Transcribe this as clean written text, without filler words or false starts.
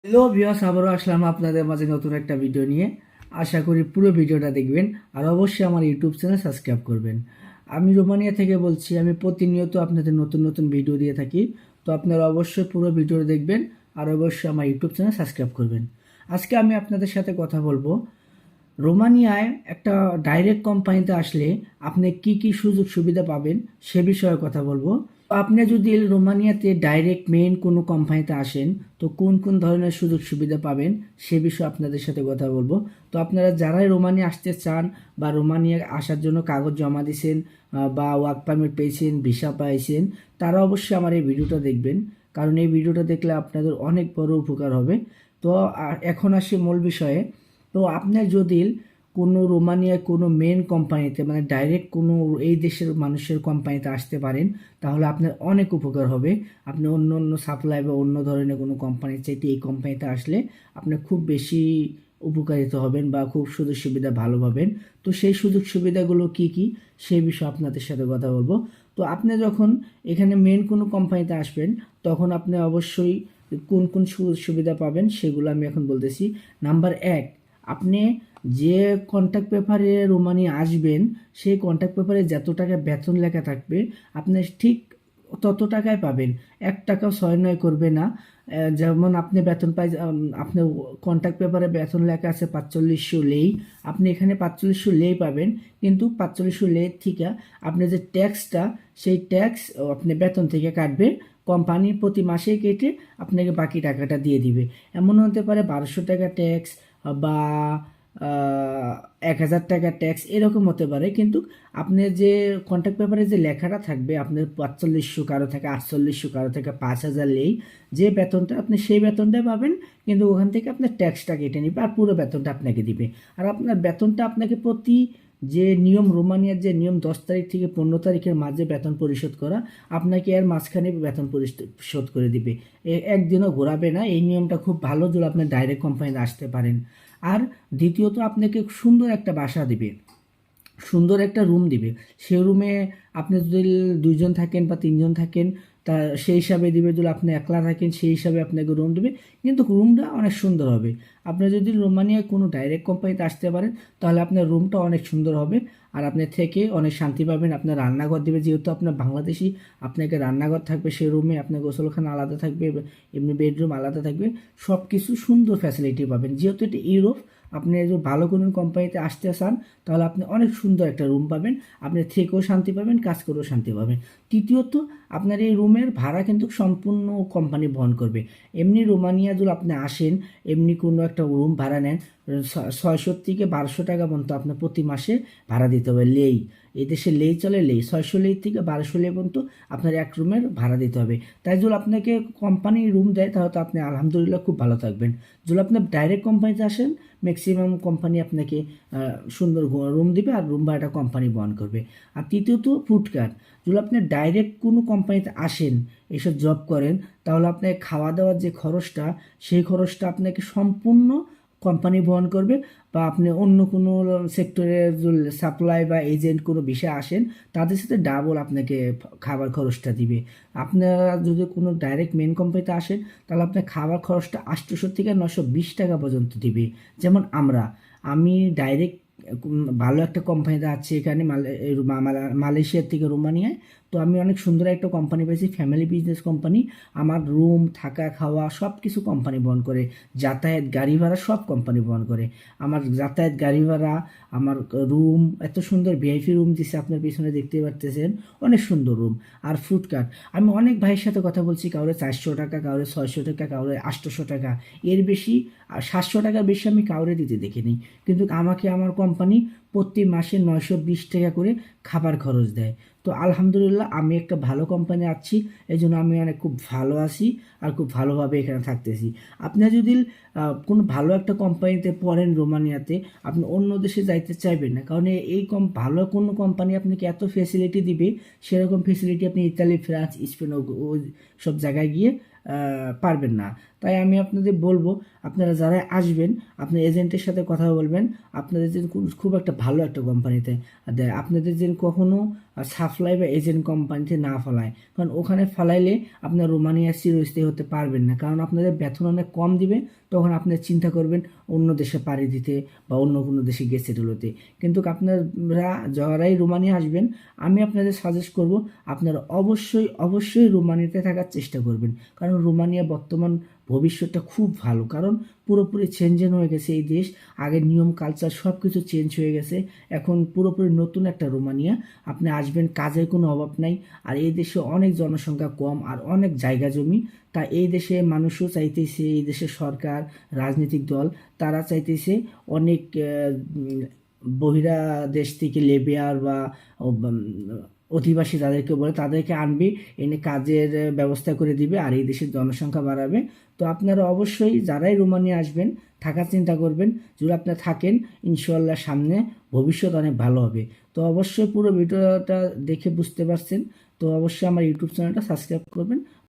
Hello viewers, আবারও আসলাম আপনাদের মাঝে নতুন একটা ভিডিও নিয়ে। আশা করি পুরো ভিডিওটা দেখবেন আর অবশ্যই আমার ইউটিউব চ্যানেল সাবস্ক্রাইব করবেন। আমি রোমানিয়া থেকে বলছি। আমি প্রতিনিয়ত আপনাদের নতুন নতুন ভিডিও দিয়ে থাকি, তো আপনারা অবশ্যই পুরো ভিডিও দেখবেন আর অবশ্যই আমার ইউটিউব চ্যানেল সাবস্ক্রাইব করবেন। আজকে আমি আপনাদের সাথে কথা বলবো রোমানিয়ায় একটা ডাইরেক্ট কোম্পানিতে আসলে আপনি কি কি সুযোগ সুবিধা পাবেন সে বিষয়ে কথা বলবো। আপনি যদি রোমানিয়াতে ডাইরেক্ট মেইন কোনো কোম্পানিতে আসেন তো কোন কোন ধরনের সুযোগ সুবিধা পাবেন সে বিষয়ে আপনাদের সাথে কথা বলবো। তো আপনারা যারাই রোমানিয়া আসতে চান বা রোমানিয়া আসার জন্য কাগজ জমা দিয়েছেন বা ওয়ার্ক পারমিট পেয়েছেন, ভিসা পাইছেন, তারা অবশ্যই আমার এই ভিডিওটা দেখবেন, কারণ এই ভিডিওটা দেখলে আপনাদের অনেক বড় উপকার হবে। তো এখন আসি মূল বিষয়ে। তো আপনি যদি কোনো রোমানিয়ার কোনো মেন কোম্পানিতে মানে ডাইরেক্ট কোনো এই দেশের মানুষের কোম্পানিতে আসতে পারেন তাহলে আপনার অনেক উপকার হবে। আপনি অন্য অন্য সাপ্লাই বা অন্য ধরনের কোনো কোম্পানির চাইতে এই কোম্পানিতে আসলে আপনি খুব বেশি উপকারিত হবেন বা খুব সুযোগ সুবিধা ভালো পাবেন। তো সেই সুযোগ সুবিধাগুলো কি কি সেই বিষয়ে আপনাদের সাথে কথা বলবো। তো আপনি যখন এখানে মেন কোনো কোম্পানিতে আসবেন তখন আপনি অবশ্যই কোন কোন সুযোগ সুবিধা পাবেন সেগুলো আমি এখন বলতেছি। নাম্বার এক, আপনি যে কন্ট্যাক্ট পেপারে রোমানিয়া আসবেন সেই কন্ট্যাক্ট পেপারে যত টাকা বেতন লেখা থাকবে আপনি ঠিক তত টাকায় পাবেন। 1 টাকাও ছয় নয় করবে না। যেমন আপনি বেতন পাই, আপনি কন্ট্যাক্ট পেপারে বেতন লেখা আছে 4500 লেই, আপনি এখানে 4500 লেই পাবেন। কিন্তু 4500 লে থেকে আপনি যে ট্যাক্সটা, সেই ট্যাক্স আপনি বেতন থেকে কাটবে, কোম্পানি প্রতি মাসে কেটে আপনাকে বাকি টাকাটা দিয়ে দিবে। এমন হতে পারে 1200 টাকা ট্যাক্স বা 1000 টাকা ট্যাক্স, এরকম হতে পারে। কিন্তু আপনার যে কন্ট্যাক্ট পেপারে যে লেখাটা থাকবে আপনার 4500, কারো থেকে 4800, কারো থেকে 5000 লেই যে বেতনটা আপনি সেই বেতনটাই পাবেন। কিন্তু ওখান থেকে আপনার ট্যাক্সটা কেটে নিবে আর পুরো বেতনটা আপনাকে দিবে। আর আপনার বেতনটা আপনাকে প্রতি যে নিয়ম, রোমানিয়ার যে নিয়ম 10 তারিখ থেকে 15 তারিখের মাঝে বেতন পরিশোধ করা, আপনাকে এর মাঝখানে বেতন পরিশোধ করে দিবে। একদিনও ঘোরাবে না। এই নিয়মটা খুব ভালো যদি আপনি ডাইরেক্ট কোম্পানিতে আসতে পারেন। আর দ্বিতীয়ত আপনাকে সুন্দর একটা বাসা দিবে, সুন্দর একটা রুম দিবে। সেই রুমে আপনি যদি 2 জন থাকেন বা 3 জন থাকেন তা সেই হিসাবে দিবে। যদি আপনি একলা থাকেন সেই হিসাবে আপনাকে রুম দিবে, কিন্তু রুমটা অনেক সুন্দর হবে। আপনি যদি রোমানিয়ায় কোনো ডাইরেক্ট কোম্পানিতে আসতে পারেন তাহলে আপনার রুমটা অনেক সুন্দর হবে আর আপনি থেকে অনেক শান্তি পাবেন। আপনার রান্নাঘর দিবে, যেহেতু আপনার বাংলাদেশি, আপনাকে রান্নাঘর থাকবে সেই রুমে, আপনার গোসলখানা আলাদা থাকবে, এমনি বেডরুম আলাদা থাকবে, সব কিছু সুন্দর ফ্যাসিলিটি পাবেন। যেহেতু এটা ইউরোপ, আপনি যদি ভালো কোনো কোম্পানিতে আসতে চান তাহলে আপনি অনেক সুন্দর একটা রুম পাবেন, আপনি থেকেও শান্তি পাবেন, কাজ করেও শান্তি পাবেন। তৃতীয়ত, আপনার এই রুমের ভাড়া কিন্তু সম্পূর্ণ কোম্পানি বহন করবে। এমনি রোমানিয়া যদি আপনি আসেন, এমনি কোনো একটা রুম ভাড়া নেন, 600 থেকে 1200 টাকা পর্যন্ত আপনার প্রতি মাসে ভাড়া দিতে হবে। লেই, এই দেশে লেই চলে, লেই 600 লেই থেকে 1200 লেই পর্যন্ত আপনার এক রুমের ভাড়া দিতে হবে। তাই যদি আপনাকে কোম্পানি রুম দেয় তাহলে তো আপনি আলহামদুলিল্লাহ খুব ভালো থাকবেন। যদি আপনি ডাইরেক্ট কোম্পানিতে আসেন, ম্যাক্সিমাম কোম্পানি আপনাকে সুন্দর রুম দিবে আর রুম ভাড়াটা কোম্পানি বহন করবে। আর তৃতীয়ত, ফুড কার্ট। যদি আপনি ডাইরেক্ট কোনো কোম্পানিতে আসেন, এসব জব করেন, তাহলে আপনার খাওয়া দাওয়ার যে খরচটা, সেই খরচটা আপনাকে সম্পূর্ণ কোম্পানি বহন করবে। বা আপনি অন্য কোনো সেক্টরে সাপ্লাই বা এজেন্ট কোনো বিষয়ে আসেন, তাদের সাথে ডাবল আপনাকে খাবার খরচটা দিবে। আপনারা যদি কোনো ডাইরেক্ট মেন কোম্পানিতে আসেন তাহলে আপনার খাবার খরচটা 800 থেকে 920 টাকা পর্যন্ত দিবে। যেমন আমি ডাইরেক্ট ভালো একটা কোম্পানিতে আছি এখানে মালয়েশিয়ার থেকে রোমানিয়ায়। তো আমি অনেক সুন্দর একটা কোম্পানি পেয়েছি, ফ্যামিলি বিজনেস কোম্পানি। আমার রুম, থাকা, খাওয়া সব কিছু কোম্পানি বহন করে, যাতায়াত, গাড়ি ভাড়া সব কোম্পানি বহন করে। আমার যাতায়াত, গাড়ি ভাড়া, আমার রুম, এত সুন্দর ভিআইপি রুম দিছে, আপনার পিছনে দেখতে পারতেছেন, অনেক সুন্দর রুম। আর ফুড কার্ট, আমি অনেক ভাইয়ের সাথে কথা বলছি, কাউরে 400 টাকা, কাউরে 600 টাকা, কাউরে 800 টাকা, এর বেশি 700 টাকার বেশি আমি কাউরে দিতে দেখিনি। কিন্তু আমাকে আমার কোম্পানি প্রতি মাসে 920 টাকা করে খাবার খরচ দেয়। তো আলহামদুলিল্লাহ আমি একটা ভালো কোম্পানি আছি, এই জন্য আমি অনেক খুব ভালো আছি আর খুব ভালোভাবে এখানে থাকতেছি। আপনি যদি কোনো ভালো একটা কোম্পানিতে পড়েন রোমানিয়াতে, আপনি অন্য দেশে যাইতে চাইবেন না, কারণ এই ভালো কোনো কোম্পানি আপনাকে এত ফেসিলিটি দিবে, সেরকম ফেসিলিটি আপনি ইতালি, ফ্রান্স, স্পেন ও সব জায়গায় গিয়ে পারবেন না। তাই আমি আপনাদের বলবো, আপনারা যারা আসবেন আপনার এজেন্টের সাথে কথা বলবেন, আপনাদের যে খুব একটা ভালো একটা কোম্পানিতে দেয়, আপনাদের যে কখনো সাপ্লাই বা এজেন্ট কোম্পানিতে না ফেলায়, কারণ ওখানে ফেলাইলে আপনার রোমানিয়া চিরস্থায়ী হতে পারবেন না, কারণ আপনাদের বেতন অনেক কম দিবে। তখন আপনি চিন্তা করবেন অন্য দেশে পাড়ি দিতে বা অন্য কোনো দেশে গিয়ে সেটেল হতে। কিন্তু আপনারা যারাই রোমানিয়া আসবেন, আমি আপনাদের সাজেস্ট করব আপনারা অবশ্যই অবশ্যই রোমানিয়াতে থাকার চেষ্টা করবেন, কারণ রোমানিয়া বর্তমান ভবিষ্যৎটা খুব ভালো, কারণ পুরোপুরি চেঞ্জেন হয়ে গেছে এই দেশ। আগের নিয়ম কালচার সব কিছু চেঞ্জ হয়ে গেছে, এখন পুরোপুরি নতুন একটা রোমানিয়া। আপনি আসবেন, কাজের কোনো অভাব নাই, আর এই দেশে অনেক জনসংখ্যা কম আর অনেক জায়গা জমি। তা এই দেশে মানুষও চাইতেছে, এই দেশের সরকার, রাজনৈতিক দল, তারা চাইতেছে অনেক বহিরা দেশ থেকে লেবিয়ার বা অধিবাসী যাদেরকে বলে তাদেরকে আনবে, এনে কাজের ব্যবস্থা করে দিবে আর এই দেশের জনসংখ্যা বাড়াবে। তো আপনারা অবশ্যই যারাই রোমানিয়া আসবেন থাকার চিন্তা করবেন, যদি আপনারা থাকেন ইনশাল্লাহ সামনে ভবিষ্যৎ অনেক ভালো হবে। তো অবশ্যই পুরো ভিডিওটা দেখে বুঝতে পারছেন, তো অবশ্যই আমার ইউটিউব চ্যানেলটা সাবস্ক্রাইব করবেন।